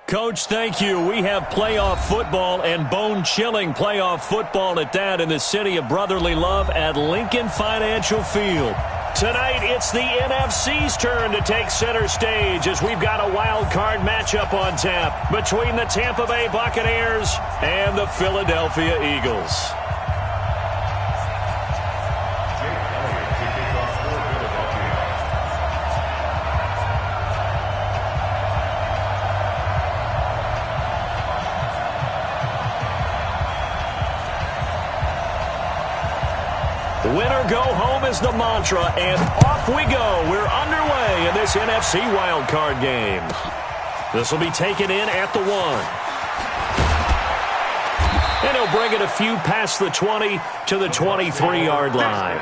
Coach, thank you. We have playoff football and bone-chilling playoff football at that in the city of brotherly love at Lincoln Financial Field. Tonight, it's the NFC's turn to take center stage as we've got a wild card matchup on tap between the Tampa Bay Buccaneers and the Philadelphia Eagles. Winner go home is the mantra, and off we go. We're underway in this NFC wildcard game. This will be taken in at the 1. And he'll bring it a few past the 20 to the 23-yard line.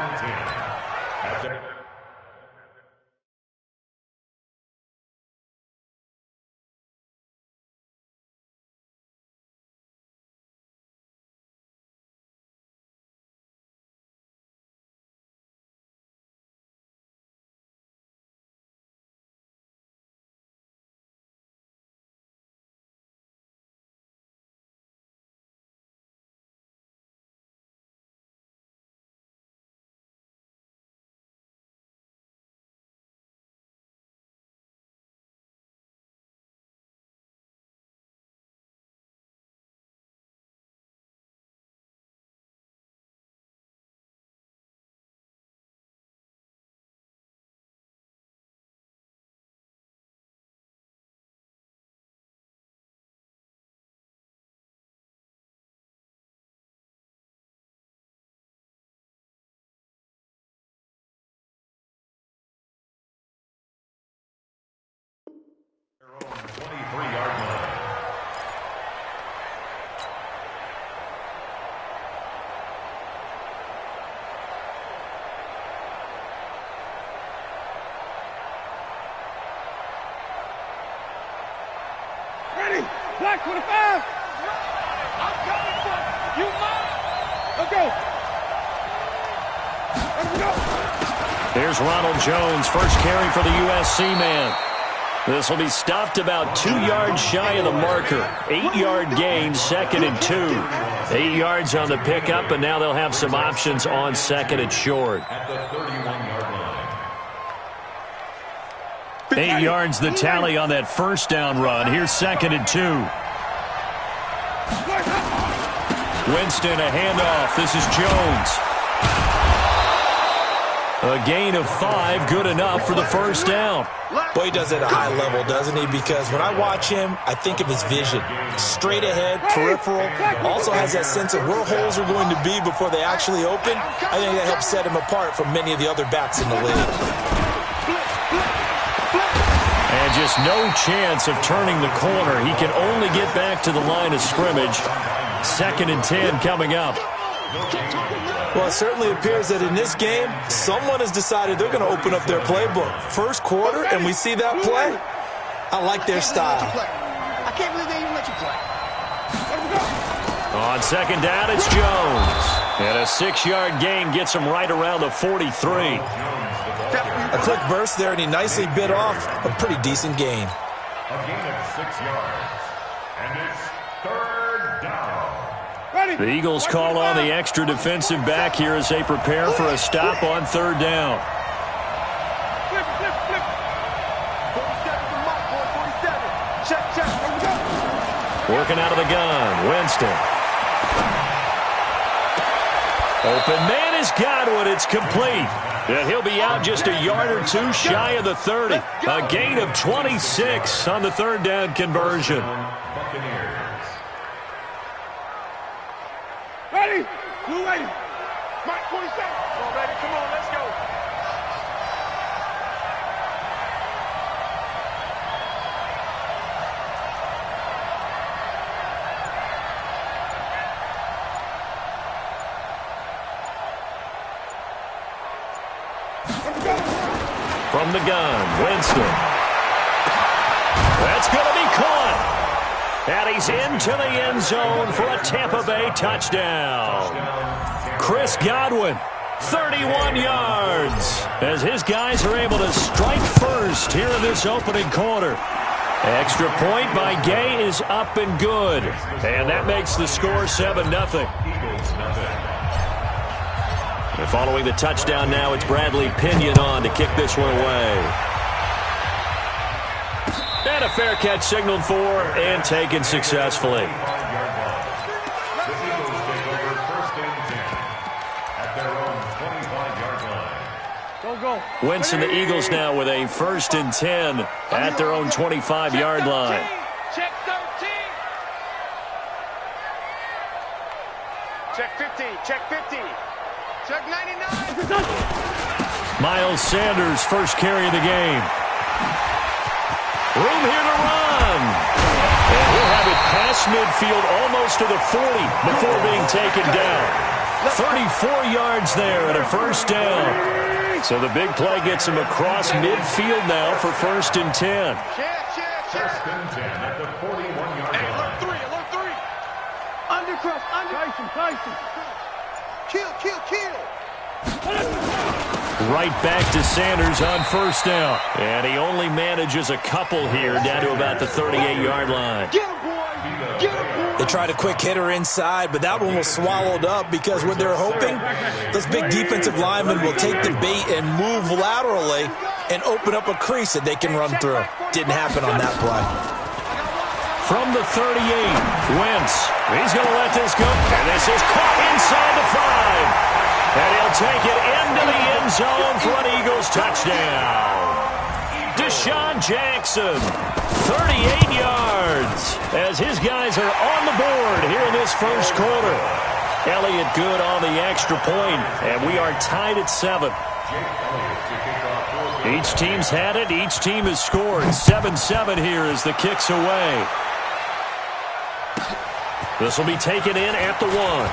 Black 25. I'm coming for you. Mine. Let's go. Let's go. There's Ronald Jones, first carry for the USC man. This will be stopped about 2 yards shy of the marker. 8-yard gain, 2nd and 2. 8 yards on the pickup, and now they'll have some options on 2nd and short. At the 31-yard line. 8 yards the tally on that first down run. Here's 2nd and 2. Winston, a handoff. This is Jones. A gain of 5, good enough for the first down. Boy, he does it at a high level, doesn't he? Because when I watch him, I think of his vision. Straight ahead, peripheral. Also has that sense of where holes are going to be before they actually open. I think that helps set him apart from many of the other backs in the league. And just no chance of turning the corner. He can only get back to the line of scrimmage. 2nd and 10 coming up. Well, it certainly appears that in this game, someone has decided they're going to open up their playbook. First quarter, and we see that play. I like their style. I can't believe they even let you play. On 2nd down, it's Jones. And a 6-yard gain gets him right around the 43. A quick burst there, and he nicely bit off a pretty decent gain. A gain of 6 yards. And it's 3rd down. The Eagles call on the extra defensive back here as they prepare for a stop on 3rd down. Flip. 47 from Mike, boy, 47. Check. Here we go. Working out of the gun, Winston. Open man has got it. It's complete. And he'll be out just a yard or 2 shy of the 30. A gain of 26 on the 3rd down conversion. Buccaneers. Ready? Who ready? Mike 47. Come on, ready? Come on, let's go. From the gun, Winston. It's going to be caught. And he's into the end zone for a Tampa Bay touchdown. Chris Godwin, 31 yards, as his guys are able to strike first here in this opening quarter. Extra point by Gay is up and good. And that makes the score 7-0. And following the touchdown now, it's Bradley Pinion on to kick this one away. And a fair catch signaled for and taken successfully. Wentz and the Eagles now with a 1st and 10 at their own 25-yard line. Check 13. Check 50. Check 50. Check 99. Miles Sanders, first carry of the game. Room here to run. And he'll have it past midfield almost to the 40 before being taken down. 34 yards there and a 1st down. So the big play gets him across midfield now for 1st and 10. First and 10 at the 41-yard line. Alert 3, alert 3. Undercross, Tyson. Kill. Right back to Sanders on 1st down. And he only manages a couple here down to about the 38-yard line. Get him, boy. They tried a quick hitter inside, but that one was swallowed up because what they're hoping, those big defensive linemen will take the bait and move laterally and open up a crease that they can run through. Didn't happen on that play. From the 38, Wentz. He's going to let this go. And this is caught inside the 5. And he'll take it into the end zone for an Eagles touchdown. Deshaun Jackson, 38 yards, as his guys are on the board here in this 1st quarter. Elliott good on the extra point, and we are tied at 7. Each team's had it. Each team has scored. 7-7 here as the kick's away. This will be taken in at the 1.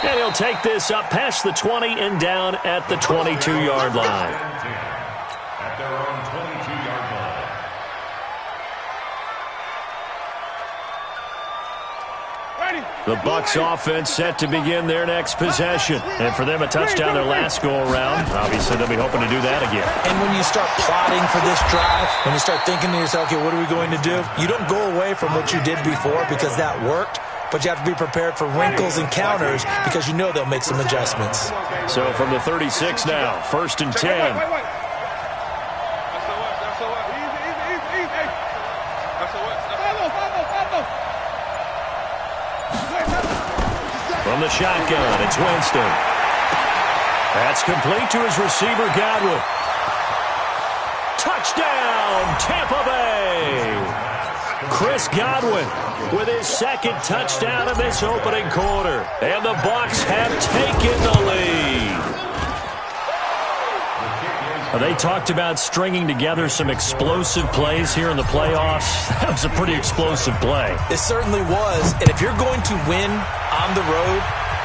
And he'll take this up past the 20 and down at the 22-yard line. At their own 22-yard line. The Bucs offense set to begin their next possession. And for them, a touchdown their last go-around. Obviously, they'll be hoping to do that again. And when you start plotting for this drive, when you start thinking to yourself, okay, what are we going to do? You don't go away from what you did before because that worked. But you have to be prepared for wrinkles and counters because you know they'll make some adjustments. So from the 36 now, 1st and 10. From the shotgun, it's Winston. That's complete to his receiver, Godwin. Touchdown, Tampa Bay! Chris Godwin with his 2nd touchdown of this opening quarter. And the Bucs have taken the lead. They talked about stringing together some explosive plays here in the playoffs. That was a pretty explosive play. It certainly was. And if you're going to win on the road,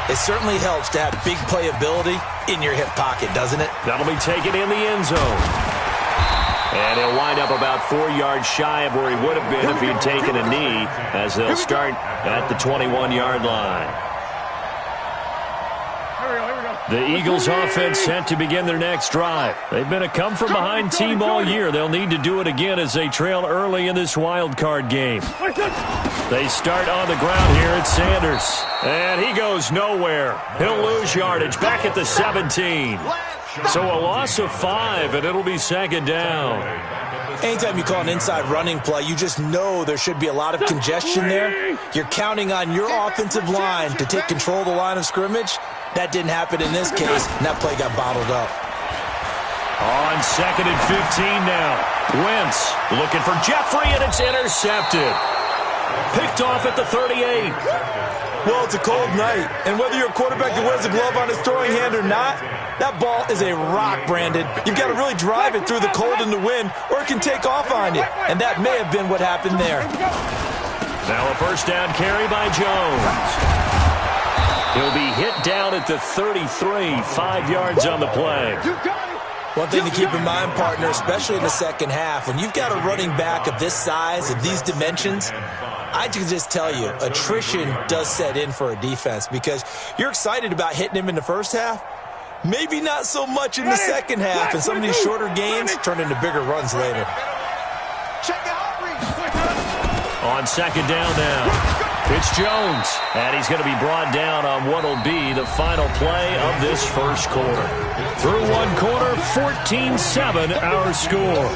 it certainly helps to have big playability in your hip pocket, doesn't it? That'll be taken in the end zone. And he'll wind up about 4 yards shy of where he would have been if he'd taken a knee, as they'll start at the 21-yard line. The Eagles offense set to begin their next drive. They've been a come-from-behind team all year. They'll need to do it again as they trail early in this wild card game. They start on the ground here at Sanders. And he goes nowhere. He'll lose yardage back at the 17. So a loss of 5, and it'll be 2nd down. Anytime you call an inside running play, you just know there should be a lot of congestion there. You're counting on your offensive line to take control of the line of scrimmage. That didn't happen in this case, and that play got bottled up. On 2nd and 15 now. Wentz looking for Jeffrey, and it's intercepted. Picked off at the 38. Well, it's a cold night, and whether you're a quarterback that wears a glove on his throwing hand or not, that ball is a rock, Brandon. You've got to really drive it through the cold and the wind, or it can take off on you, and that may have been what happened there. Now a 1st down carry by Jones. He'll be hit down at the 33, 5 yards on the play. One thing to keep in mind, partner, especially in the second half, when you've got a running back of this size, of these dimensions, I can just tell you, attrition does set in for a defense because you're excited about hitting him in the first half. Maybe not so much in the second half, and some of these shorter gains turn into bigger runs later. On second down now. It's Jones, and he's going to be brought down on what will be the final play of this first quarter. Through one quarter, 14-7 our score.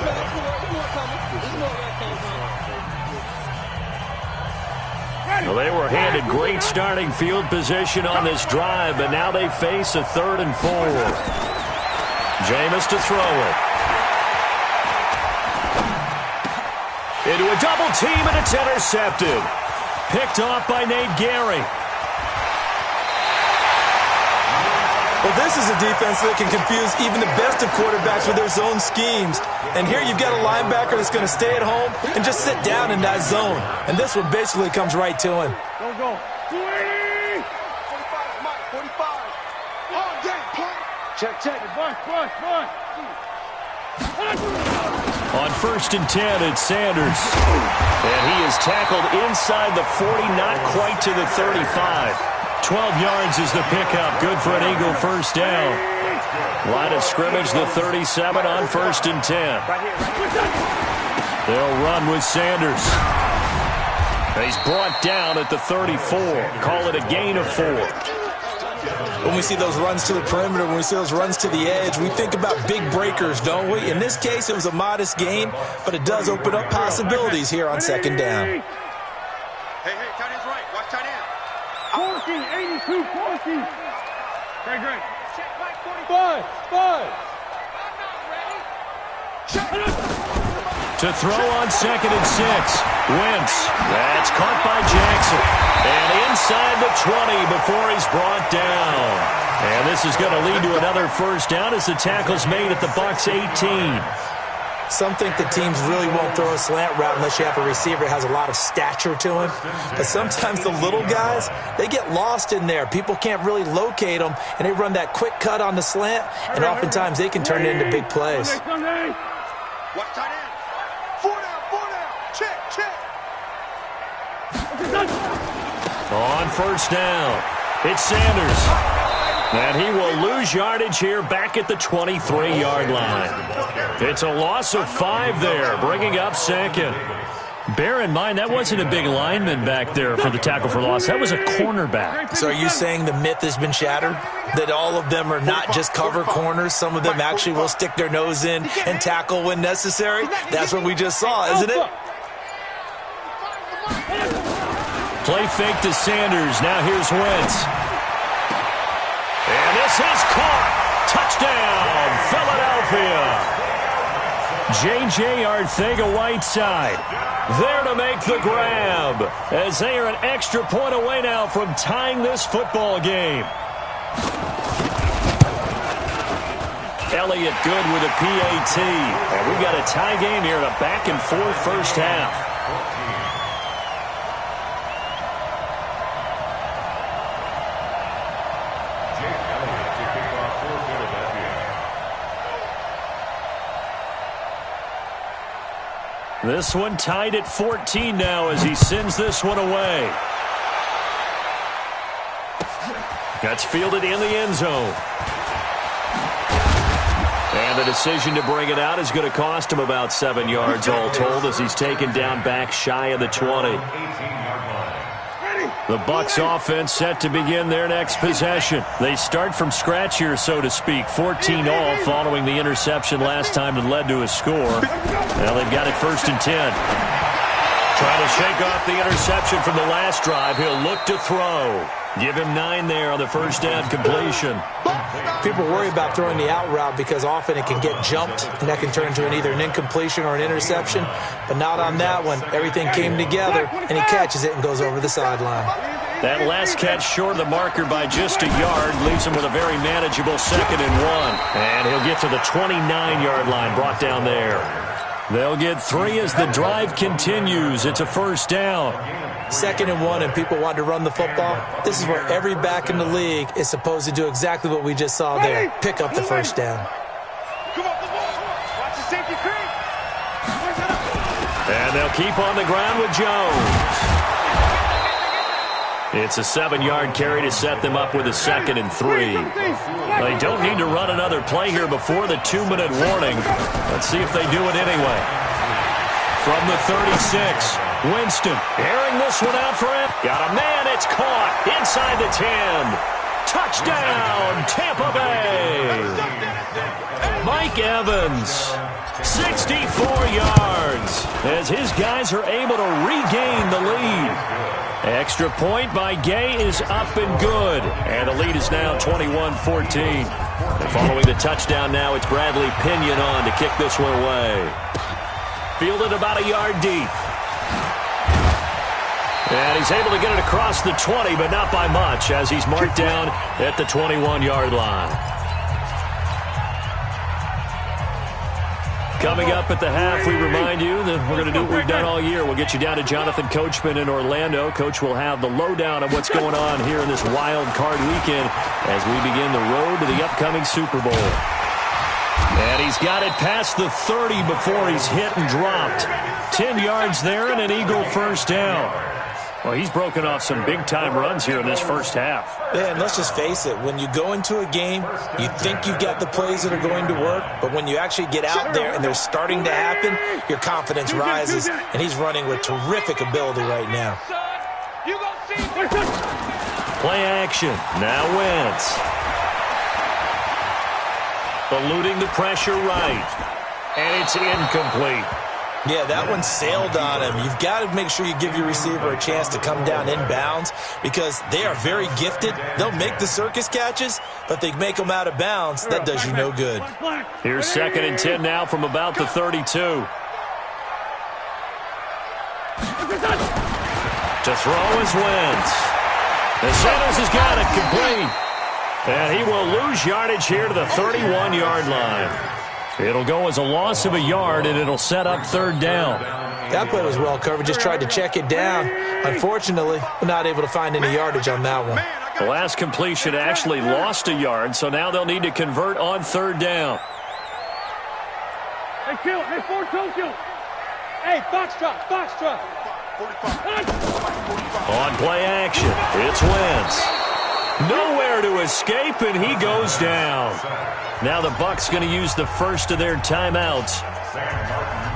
Well, they were handed great starting field position on this drive, but now they face a 3rd and 4. Jameis to throw it. Into a double team, and it's intercepted. Picked off by Nate Gary. Well, this is a defense that can confuse even the best of quarterbacks with their zone schemes. And here you've got a linebacker that's going to stay at home and just sit down in that zone. And this one basically comes right to him. Go. 45, Mike, 45. On deck, punt. Check. Bust. On 1st and 10, it's Sanders. And he is tackled inside the 40, not quite to the 35. 12 yards is the pickup. Good for an Eagle first down. Line of scrimmage, the 37 on 1st and 10. They'll run with Sanders. He's brought down at the 34. Call it a gain of 4. When we see those runs to the perimeter, when we see those runs to the edge, we think about big breakers, don't we? In this case, it was a modest gain, but it does open up possibilities here on second down. Hey, tight end's right. Watch tight end. 82, 40. Great. Check, Mike, 45. I'm not ready. To throw on 2nd and 6. Wentz. That's caught by Jackson. And inside the 20 before he's brought down. And this is going to lead to another first down as the tackle's made at the Bucs 18. Some think the teams really won't throw a slant route unless you have a receiver that has a lot of stature to him. But sometimes the little guys, they get lost in there. People can't really locate them, and they run that quick cut on the slant, and oftentimes they can turn it into big plays. Watch tight end. 4 down. Check. On first down, it's Sanders. And he will lose yardage here back at the 23-yard line. It's a loss of 5 there, bringing up 2nd. Bear in mind, that wasn't a big lineman back there for the tackle for loss. That was a cornerback. So are you saying the myth has been shattered? That all of them are not just cover corners? Some of them actually will stick their nose in and tackle when necessary? That's what we just saw, isn't it? Play fake to Sanders. Now here's Wentz. And this is caught. Touchdown, Philadelphia. J.J. Arcega-Whiteside there to make the grab as they are an extra point away now from tying this football game. Elliott good with a PAT. And we've got a tie game here in a back-and-forth first half. This one tied at 14 now as he sends this one away. That's fielded in the end zone. And the decision to bring it out is going to cost him about 7 yards all told as he's taken down back shy of the 20. The Bucs offense set to begin their next possession. They start from scratch here, so to speak. 14 all following the interception last time that led to a score. Now they've got it 1st and 10. Trying to shake off the interception from the last drive. He'll look to throw. Give him 9 there on the first down completion. People worry about throwing the out route because often it can get jumped, and that can turn into either an incompletion or an interception. But not on that one. Everything came together, and he catches it and goes over the sideline. That last catch short of the marker by just a yard leaves him with a very manageable 2nd and 1. And he'll get to the 29-yard line, brought down there. They'll get 3 as the drive continues. It's a first down. 2nd and 1, and people want to run the football. This is where every back in the league is supposed to do exactly what we just saw there. Pick up the first down. Come on, And they'll keep on the ground with Jones. It's a 7-yard carry to set them up with a 2nd and 3. They don't need to run another play here before the 2-minute warning. Let's see if they do it anyway. From the 36, Winston airing this one out for him. Got a man, it's caught inside the 10. Touchdown, Tampa Bay. Mike Evans, 64 yards, as his guys are able to regain the lead. Extra point by Gay is up and good, and the lead is now 21-14. And following the touchdown now, it's Bradley Pinion on to kick this one away. Fielded about a yard deep. And he's able to get it across the 20, but not by much, as he's marked down at the 21-yard line. Coming up at the half, we remind you that we're going to do what we've done all year. We'll get you down to Jonathan Coachman in Orlando. Coach will have the lowdown of what's going on here in this wild card weekend as we begin the road to the upcoming Super Bowl. And he's got it past the 30 before he's hit and dropped. 10 yards there and an Eagle first down. Well, he's broken off some big-time runs here in this first half. Yeah, and let's just face it. When you go into a game, you think you've got the plays that are going to work, but when you actually get out there and they're starting to happen, your confidence rises, and he's running with terrific ability right now. Play action. Now Wentz. Eluding the pressure right. And it's incomplete. Yeah, that one sailed on him. You've got to make sure you give your receiver a chance to come down inbounds because they are very gifted. They'll make the circus catches, but they make them out of bounds. That does you no good. Here's 2nd and 10 now from about the 32. To throw is Wentz. The Sanders has got it complete. And he will lose yardage here to the 31-yard line. It'll go as a loss of a yard, and it'll set up 3rd down. That play was well covered. Just tried to check it down. Unfortunately, we're not able to find any yardage on that one. The last completion actually lost a yard, so now they'll need to convert on 3rd down. Hey, kill. Hey, Ford, kill. Hey, Foxtrot. On play action, it's Wentz. Nowhere to escape, and he goes down. Now the Bucs going to use the first of their timeouts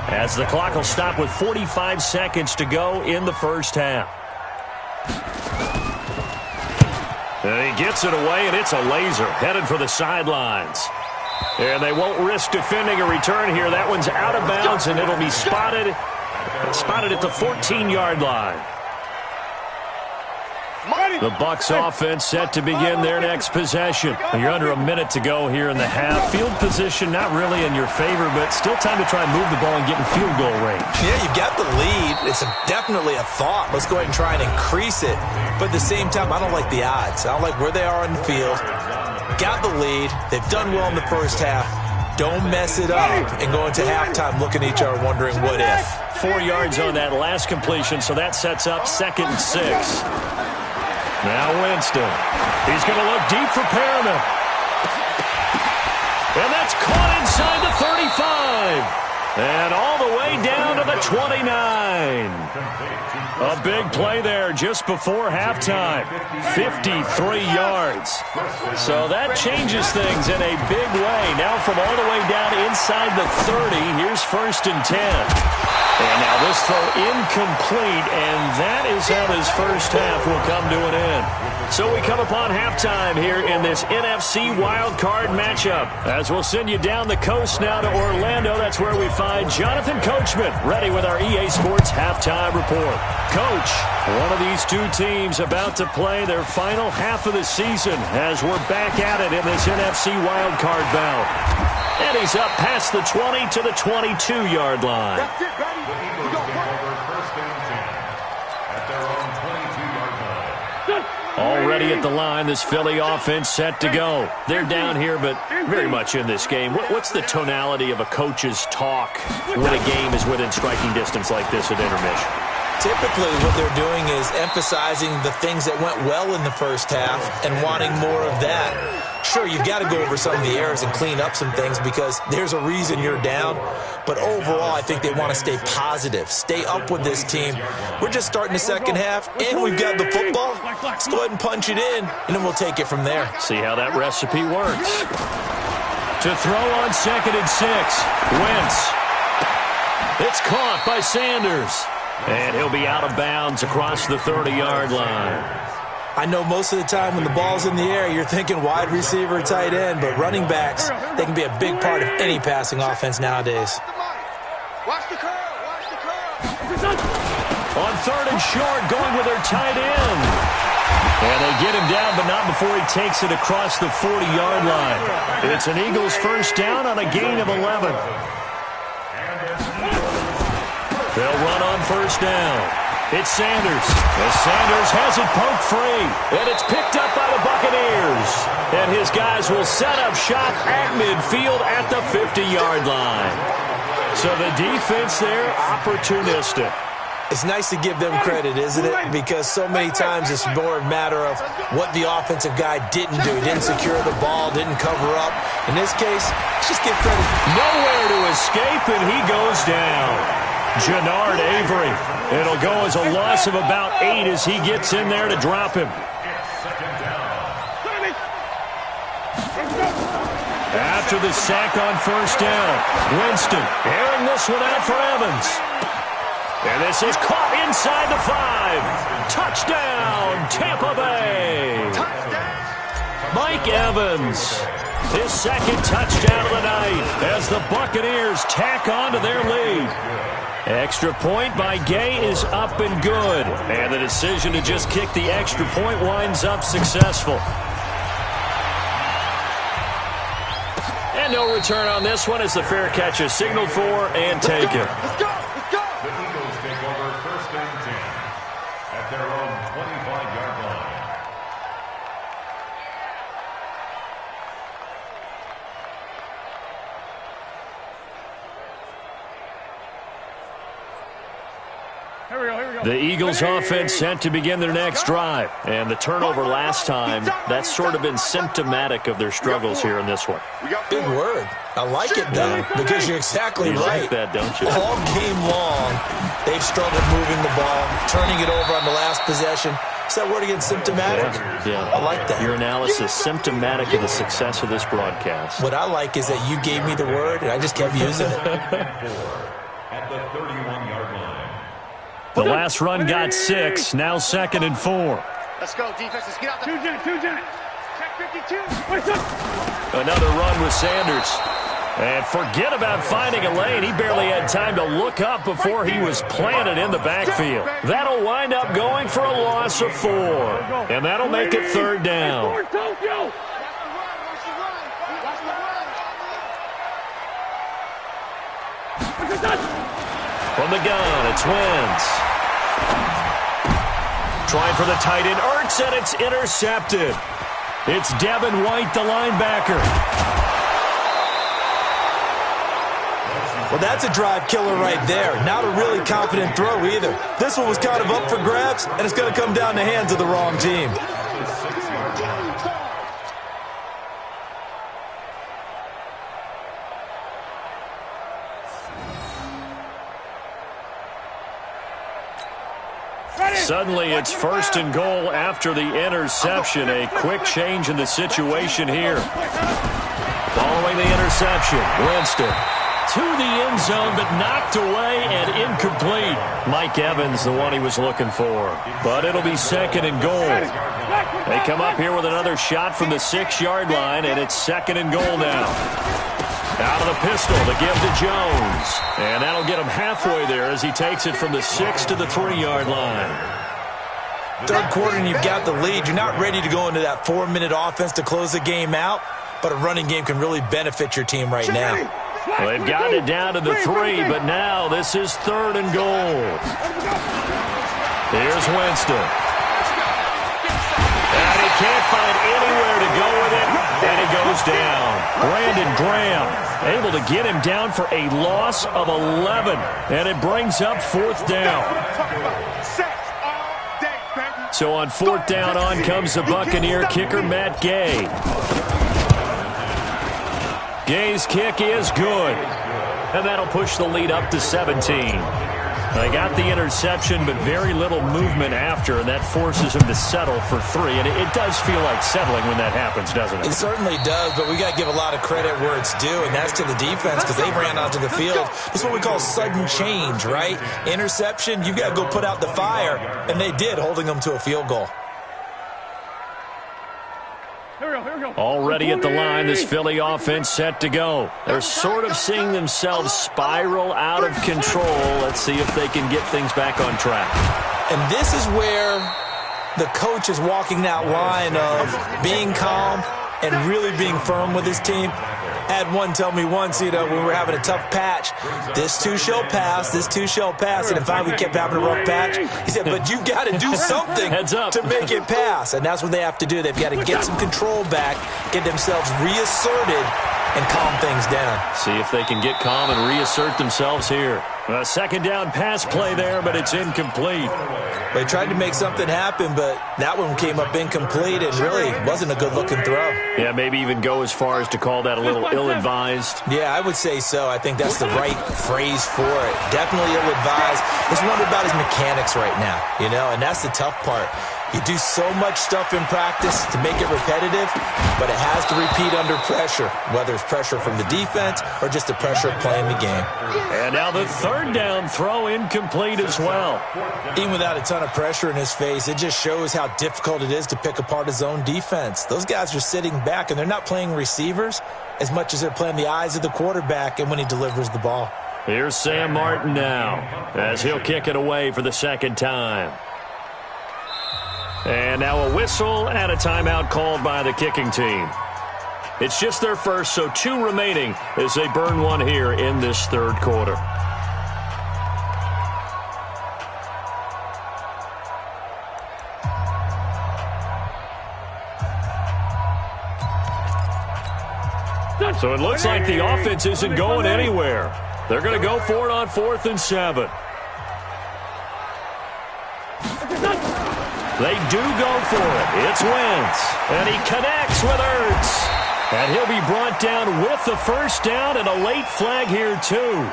as the clock will stop with 45 seconds to go in the first half. And he gets it away, and it's a laser headed for the sidelines. And they won't risk defending a return here. That one's out of bounds, and it'll be spotted at the 14-yard line. The Bucs offense set to begin their next possession. You're under a minute to go here in the half. Field position not really in your favor, but still time to try and move the ball and get in field goal range. Yeah, you got the lead. It's definitely a thought. Let's go ahead and try and increase it. But at the same time, I don't like the odds. I don't like where they are in the field. Got the lead. They've done well in the first half. Don't mess it up and go into halftime looking at each other wondering what if. 4 yards on that last completion, so that sets up 2nd and 6. Now Winston. He's going to look deep for Perriman. And that's caught inside the 35. And all the way down to the 29. A big play there just before halftime. 53 yards. So that changes things in a big way. Now from all the way down inside the 30, here's 1st and 10. And now this throw incomplete, and that is how this first half will come to an end. So we come upon halftime here in this NFC wildcard matchup. As we'll send you down the coast now to Orlando, that's where we find Jonathan Coachman, ready with our EA Sports halftime report. Coach, one of these two teams about to play their final half of the season as we're back at it in this NFC wildcard bout. And he's up past the 20 to the 22-yard line. That's it, buddy. Looking for their 1st and 10 at their own 22-yard line. Already at the line, this Philly offense set to go. They're down here, but very much in this game. What's the tonality of a coach's talk when a game is within striking distance like this at intermission? Typically, what they're doing is emphasizing the things that went well in the first half and wanting more of that. Sure, you've got to go over some of the errors and clean up some things because there's a reason you're down. But overall, I think they want to stay positive, stay up with this team. We're just starting the second half, and we've got the football. Let's go ahead and punch it in, and then we'll take it from there. See how that recipe works. To throw on 2nd and 6, Wentz. It's caught by Sanders. And he'll be out of bounds across the 30-yard line. I know most of the time when the ball's in the air, you're thinking wide receiver, tight end, but running backs, they can be a big part of any passing offense nowadays. Watch the curl. Watch the curl. On 3rd and short, going with their tight end. And they get him down, but not before he takes it across the 40-yard line. It's an Eagles first down on a gain of 11. They'll run on first down. It's Sanders. As Sanders has it poked free. And it's picked up by the Buccaneers. And his guys will set up shop at midfield at the 50-yard line. So the defense there, opportunistic. It's nice to give them credit, isn't it? Because so many times it's more a matter of what the offensive guy didn't do. He didn't secure the ball, didn't cover up. In this case, let's just give credit. Nowhere to escape, and he goes down. Jannard Avery. It'll go as a loss of about 8 as he gets in there to drop him. After the sack on first down, Winston airing this one out for Evans. And this is caught inside the 5. Touchdown, Tampa Bay. Mike Evans, his second touchdown of the night as the Buccaneers tack on to their lead. Extra point by Gay is up and good. And the decision to just kick the extra point winds up successful. And no return on this one as the fair catch is signaled for and taken. Let's go. The Eagles take over 1st and 10 at their own 25-yard line. Here we go. The Eagles offense set to begin their next drive. And the turnover last time, that's sort of been symptomatic of their struggles here in this one. Big word. I like it, though, because you're exactly You right. like that, don't you? All game long, they've struggled moving the ball, turning it over on the last possession. Is that word again, symptomatic? Yeah. I like that. Your analysis, symptomatic of the success of this broadcast. What I like is that you gave me the word, and I just kept using it. At the 31-yard line. The last run got 6, now 2nd and 4. Let's go, defense. Let's get out there. 2 Janet. Check 52. Another run with Sanders. And forget about finding a lane. He barely had time to look up before he was planted in the backfield. That'll wind up going for a loss of 4. And that'll make it 3rd down. From the gun, it's Wentz. Trying for the tight end, Ertz, and it's intercepted. It's Devin White, the linebacker. Well, that's a drive killer right there. Not a really confident throw either. This one was kind of up for grabs, and it's going to come down the hands of the wrong team. Suddenly, it's 1st and goal after the interception. A quick change in the situation here. Following the interception, Winston to the end zone, but knocked away and incomplete. Mike Evans, the one he was looking for. But it'll be 2nd and goal. They come up here with another shot from the 6-yard line, and it's 2nd and goal now. Out of the pistol to give to Jones. And that'll get him halfway there as he takes it from the 6 to the 3-yard line. 3rd quarter and you've got the lead. You're not ready to go into that 4-minute offense to close the game out, but a running game can really benefit your team right now. Well, they've gotten it down to the 3, but now this is 3rd and goal. Here's Winston. And he can't find anywhere to go with it, and he goes down. Brandon Graham able to get him down for a loss of 11, and it brings up 4th down. So on 4th down, on comes the Buccaneer kicker, Matt Gay. Gay's kick is good, and that'll push the lead up to 17. They got the interception, but very little movement after, and that forces him to settle for 3. And it does feel like settling when that happens, doesn't it? It certainly does, but we got to give a lot of credit where it's due, and that's to the defense because they ran onto the field. It's what we call sudden change, right? Interception, you got to go put out the fire, and they did, holding them to a field goal. Already at the line, this Philly offense set to go. They're sort of seeing themselves spiral out of control. Let's see if they can get things back on track. And this is where the coach is walking that line of being calm and really being firm with his team. I had one tell me once, when we were having a tough patch, this too shall pass, this too shall pass. And then finally we kept having a rough patch. He said, but you got to do something to make it pass. And that's what they have to do. They've got to get some control back, get themselves reasserted, and calm things down. See if they can get calm and reassert themselves here. A 2nd down pass play there, but it's incomplete. They tried to make something happen, but that one came up incomplete and really wasn't a good-looking throw. Yeah, maybe even go as far as to call that a little ill-advised. Yeah, I would say so. I think that's the right phrase for it. Definitely ill-advised. Just wonder about his mechanics right now, and that's the tough part. You do so much stuff in practice to make it repetitive, but it has to repeat under pressure, whether it's pressure from the defense or just the pressure of playing the game. And now the 3rd down throw incomplete as well. Even without a ton of pressure in his face, it just shows how difficult it is to pick apart his own defense. Those guys are sitting back, and they're not playing receivers as much as they're playing the eyes of the quarterback and when he delivers the ball. Here's Sam Martin now as he'll kick it away for the 2nd time. And now a whistle and a timeout called by the kicking team. It's just their first, so 2 remaining as they burn one here in this 3rd quarter. So it looks like the offense isn't going anywhere. They're going to go for it on 4th and 7. They do go for it. It's Wentz. And he connects with Ertz. And he'll be brought down with the 1st down and a late flag here, too.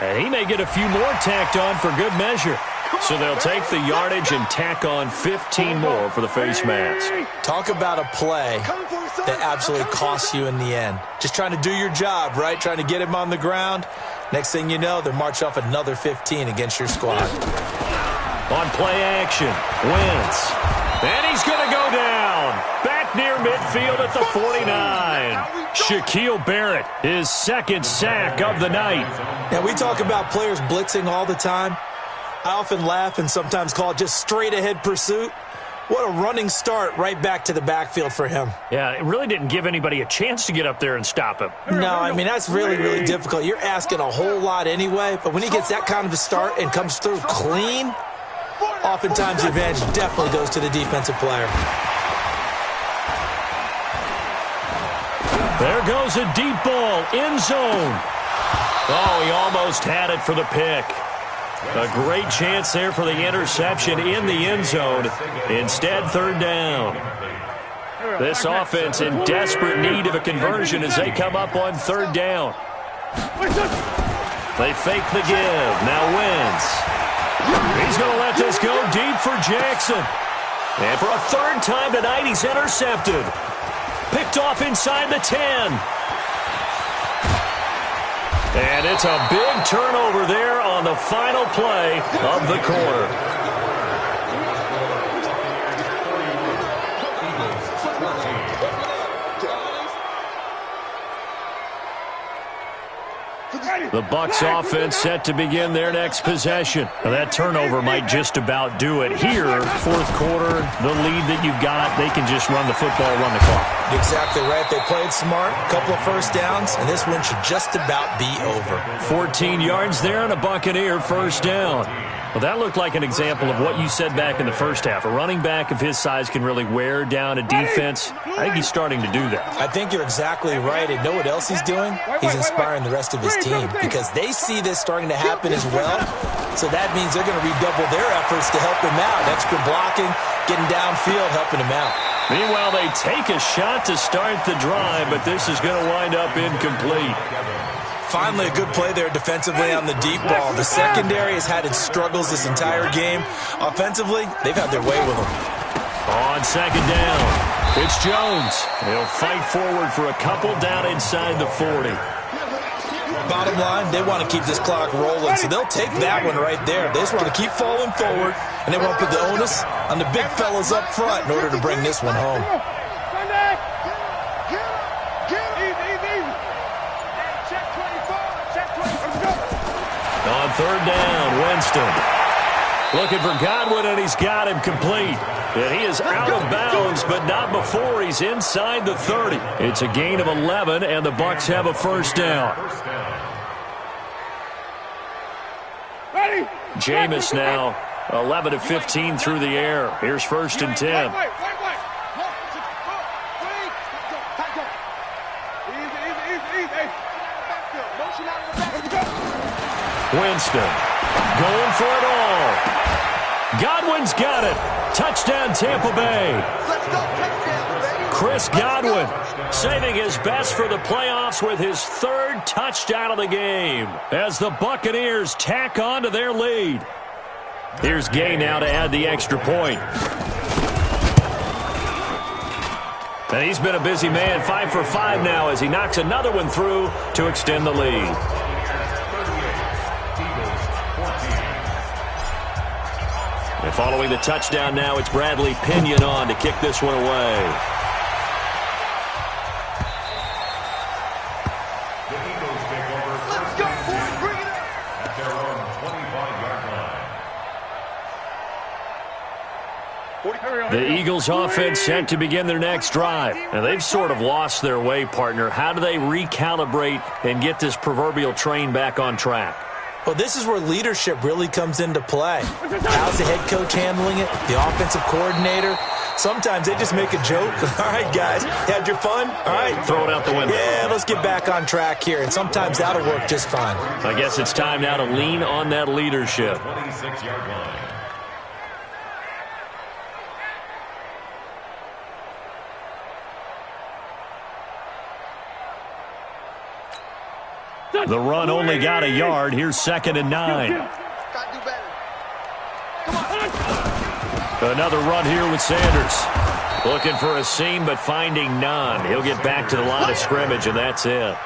And he may get a few more tacked on for good measure. So they'll take the yardage and tack on 15 more for the face mask. Talk about a play that absolutely costs you in the end. Just trying to do your job, right? Trying to get him on the ground. Next thing you know, they're marching off another 15 against your squad. On play action, Wentz. And he's going to go down. Back near midfield at the 49. Shaquille Barrett, his 2nd sack of the night. Now, we talk about players blitzing all the time. I often laugh and sometimes call it just straight-ahead pursuit. What a running start right back to the backfield for him. Yeah, it really didn't give anybody a chance to get up there and stop him. No, I mean, that's really, really difficult. You're asking a whole lot anyway, but when he gets that kind of a start and comes through clean, oftentimes the advantage definitely goes to the defensive player. There goes a deep ball, end zone. Oh, he almost had it for the pick. A great chance there for the interception in the end zone. Instead, 3rd down. This offense in desperate need of a conversion as they come up on 3rd down. They fake the give. Now Wentz. He's going to let this go deep for Jackson. And for a 3rd time tonight, he's intercepted. Picked off inside the 10. And it's a big turnover there on the final play of the quarter. The Bucs offense set to begin their next possession. Now that turnover might just about do it. Here, 4th quarter, the lead that you've got, they can just run the football, run the clock. Exactly right. They played smart, a couple of 1st downs, and this one should just about be over. 14 yards there on a Buccaneer 1st down. Well, that looked like an example of what you said back in the first half. A running back of his size can really wear down a defense. I think he's starting to do that. I think you're exactly right. And know what else he's doing? He's inspiring the rest of his team because they see this starting to happen as well. So that means they're going to redouble their efforts to help him out. Extra blocking, getting downfield, helping him out. Meanwhile, they take a shot to start the drive, but this is going to wind up incomplete. Finally, a good play there defensively on the deep ball. The secondary has had its struggles this entire game. Offensively, they've had their way with them. On second down, it's Jones. He'll fight forward for a couple down inside the 40. Bottom line, they want to keep this clock rolling, so they'll take that one right there. They just want to keep falling forward, and they want to put the onus on the big fellas up front in order to bring this one home. On third down, Winston. Looking for Godwin, and he's got him complete. And he is out of bounds, but not before he's inside the 30. It's a gain of 11, and the Bucs have a first down. Jameis now 11 of 15 through the air. Here's first and 10. Winston going for it all. Godwin's got it. Touchdown, Tampa Bay. Chris Godwin saving his best for the playoffs with his third touchdown of the game as the Buccaneers tack on to their lead. Here's Gay now to add the extra point. And he's been a busy man, 5 for 5 now as he knocks another one through to extend the lead. And following the touchdown now, it's Bradley Pinion on to kick this one away. The Eagles take over. Let's go, boys, bring it up! At their own 25-yard line. The Eagles offense set to begin their next drive. And they've sort of lost their way, partner. How do they recalibrate and get this proverbial train back on track? Well, this is where leadership really comes into play. How's the head coach handling it? The offensive coordinator? Sometimes they just make a joke. All right, guys, had your fun? All right. Throw it out the window. Yeah, let's get back on track here. And sometimes that'll work just fine. I guess it's time now to lean on that leadership. 26-yard line. The run only got a yard. Here's second and 9. Another run here with Sanders. Looking for a seam, but finding none. He'll get back to the line of scrimmage, and that's it.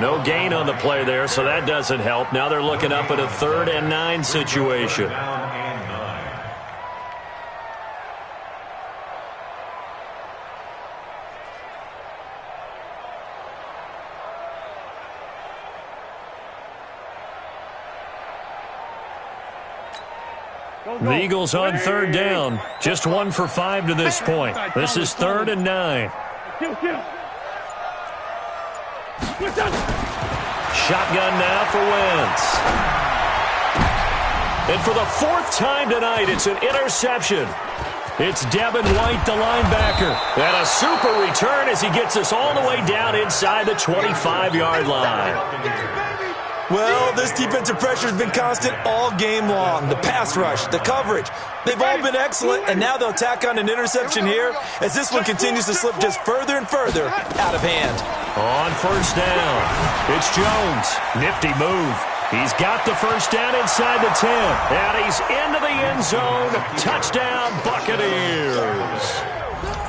No gain on the play there, so that doesn't help. Now they're looking up at a 3rd and 9 situation. The Eagles on 3rd down. Just 1 for 5 to this point. This is 3rd and 9. Shotgun now for Wentz. And for the 4th time tonight, it's an interception. It's Devin White, the linebacker. And a super return as he gets us all the way down inside the 25-yard line. Well, this defensive pressure has been constant all game long. The pass rush, the coverage, they've all been excellent, and now they'll tack on an interception here as this one continues to slip just further and further out of hand. On first down, it's Jones. Nifty move. He's got the first down inside the 10, and he's into the end zone. Touchdown, Buccaneers.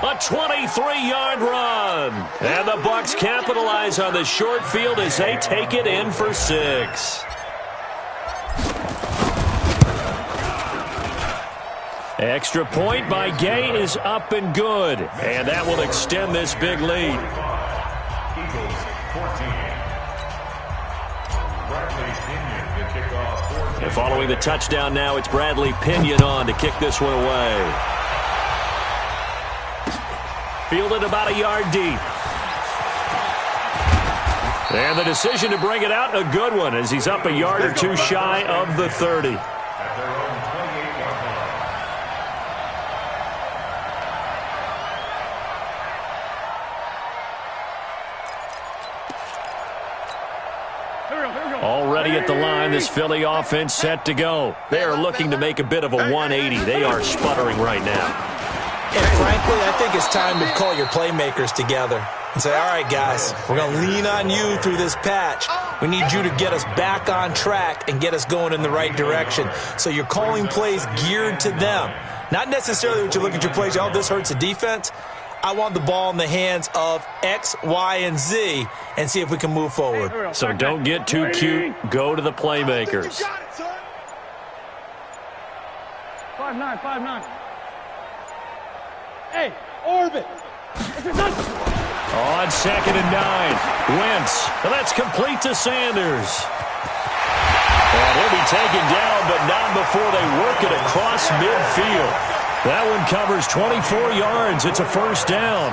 A 23-yard run. And the Bucs capitalize on the short field as they take it in for 6. Extra point by Gay is up and good. And that will extend this big lead. Eagles 14. Bradley Pinion to kick off. And following the touchdown now, it's Bradley Pinion on to kick this one away. Fielded about a yard deep. And the decision to bring it out, a good one, as he's up a yard or two shy of the 30. At their own at the line. This Philly offense set to go. They are looking to make a bit of a 180. They are sputtering right now. And frankly, I think it's time to call your playmakers together and say, all right, guys, we're going to lean on you through this patch. We need you to get us back on track and get us going in the right direction. So you're calling plays geared to them. Not necessarily what you look at your plays, oh, this hurts the defense. I want the ball in the hands of X, Y, and Z and see if we can move forward. So don't get too cute. Go to the playmakers. 5-9, 5-9. Hey, orbit. On 2nd and 9. Wentz. Well, that's complete to Sanders. And he'll be taken down, but not before they work it across midfield. That one covers 24 yards. It's a first down.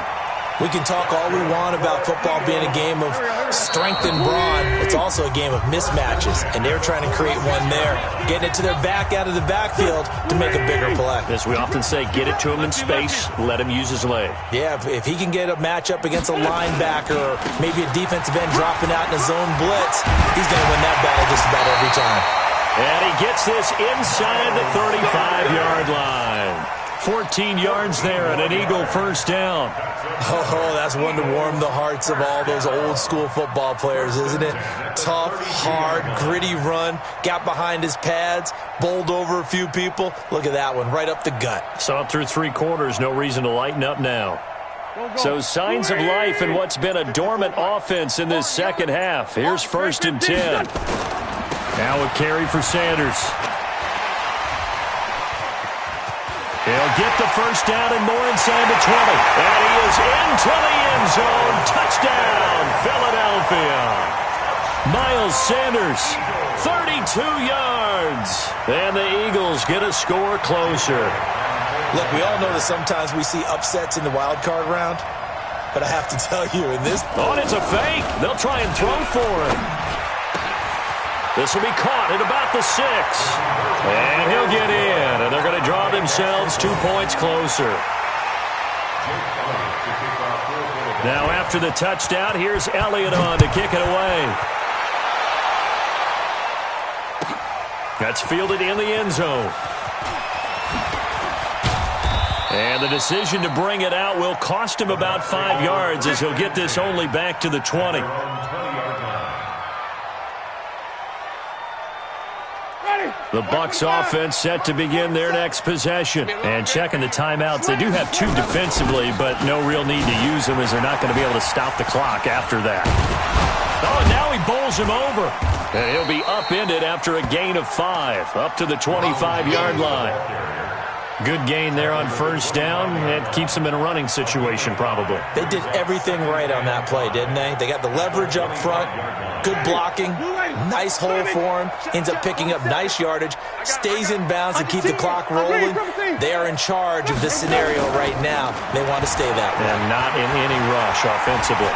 We can talk all we want about football being a game of strength and brawn. It's also a game of mismatches, and they're trying to create one there, getting it to their back out of the backfield to make a bigger play. As we often say, get it to him in space, let him use his leg. Yeah, if he can get a matchup against a linebacker or maybe a defensive end dropping out in a zone blitz, he's going to win that battle just about every time. And he gets this inside the 35-yard line. 14 yards there and an Eagle first down. Oh, that's one to warm the hearts of all those old-school football players, isn't it? Tough, hard, gritty run, got behind his pads, bowled over a few people. Look at that one, right up the gut. Saw it through 3 quarters, no reason to lighten up now. So signs of life in what's been a dormant offense in this second half. Here's 1st and 10. Now a carry for Sanders. He'll get the first down and more inside the 20. And he is into the end zone. Touchdown, Philadelphia. Miles Sanders, 32 yards. And the Eagles get a score closer. Look, we all know that sometimes we see upsets in the wild card round. But I have to tell you, in this... Oh, and it's a fake. They'll try and throw for him. This will be caught at about the 6. And he'll get in. And they're going to draw themselves 2 points closer. Now after the touchdown, here's Elliott on to kick it away. That's fielded in the end zone. And the decision to bring it out will cost him about 5 yards as he'll get this only back to the 20. The Bucs offense set to begin their next possession. And checking the timeouts, they do have 2 defensively, but no real need to use them as they're not going to be able to stop the clock after that. Oh, and now he bowls him over. And he'll be upended after a gain of 5, up to the 25-yard line. Good gain there on first down. It keeps him in a running situation, probably. They did everything right on that play, didn't they? They got the leverage up front, good blocking, nice hole for him, ends up picking up nice yardage, stays in bounds to keep the clock rolling. They are in charge of this scenario right now. They want to stay that way. And not in any rush offensively.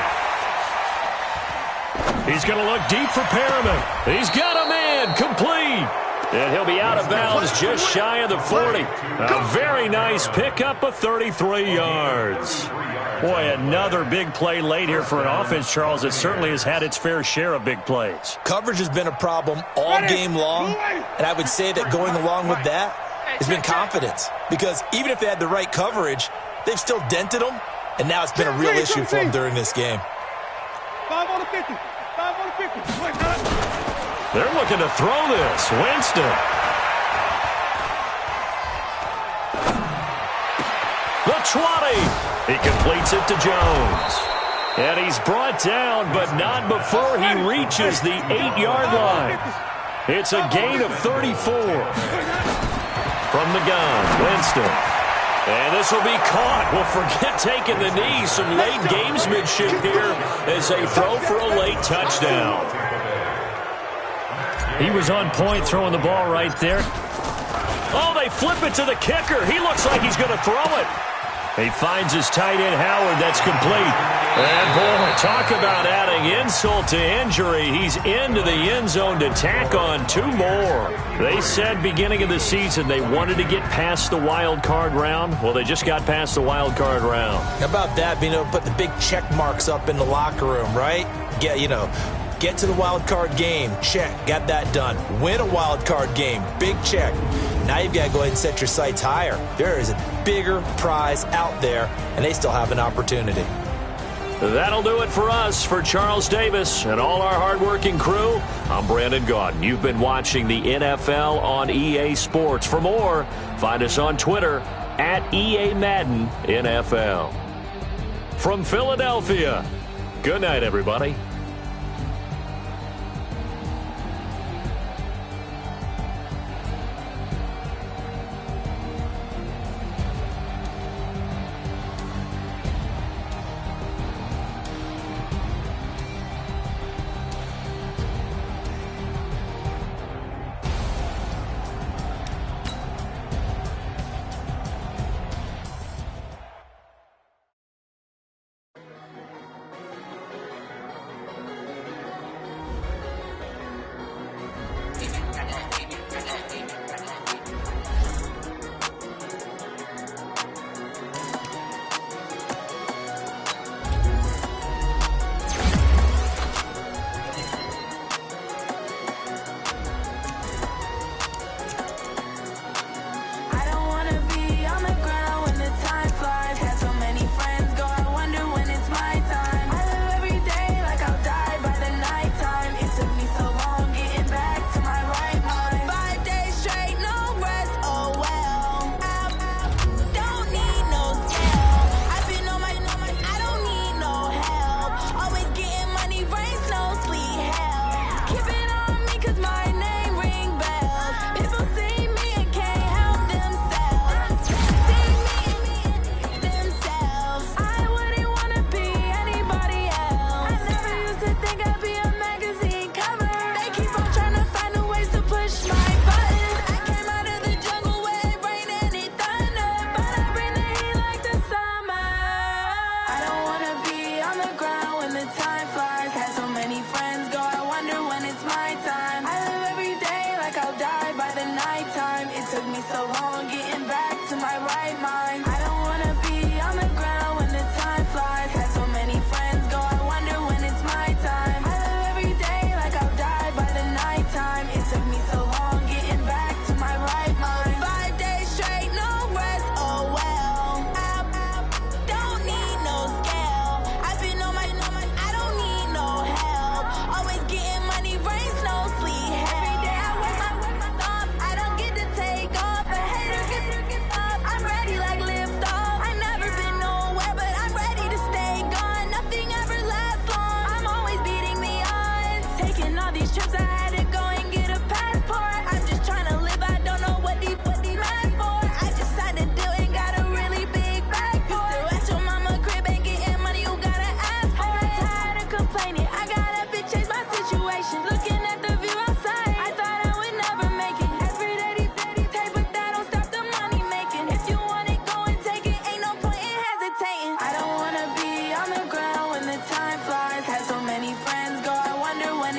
He's going to look deep for Perriman. He's got a man, complete. And he'll be out of bounds just shy of the 40. A very nice pickup of 33 yards. Boy, another big play late here for an offense, Charles, that certainly has had its fair share of big plays. Coverage has been a problem all game long, and I would say that going along with that has been confidence. Because even if they had the right coverage, they've still dented them, and now it's been a real issue for them during this game. 5 on the 50. 5 on the 50. They're looking to throw this. Winston. The 20. He completes it to Jones. And he's brought down, but not before he reaches the 8-yard line. It's a gain of 34. From the gun, Winston. And this will be caught. Well, forget taking the knee. Some late gamesmanship here as they throw for a late touchdown. He was on point throwing the ball right there. Oh, they flip it to the kicker. He looks like he's going to throw it. He finds his tight end, Howard. That's complete. And, boy, talk about adding insult to injury. He's into the end zone to tack on 2 more. They said beginning of the season they wanted to get past the wild card round. Well, they just got past the wild card round. How about that, being able to put the big check marks up in the locker room, right? Yeah, you know, Get to the wild card game. Check. Got that done. Win a wild card game. Big check. Now you've got to go ahead and set your sights higher. There is a bigger prize out there, and they still have an opportunity. That'll do it for us. For Charles Davis and all our hardworking crew, I'm Brandon Gaudin. You've been watching the NFL on EA Sports. For more, find us on Twitter at EA Madden NFL. From Philadelphia, good night, everybody.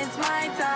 It's my time.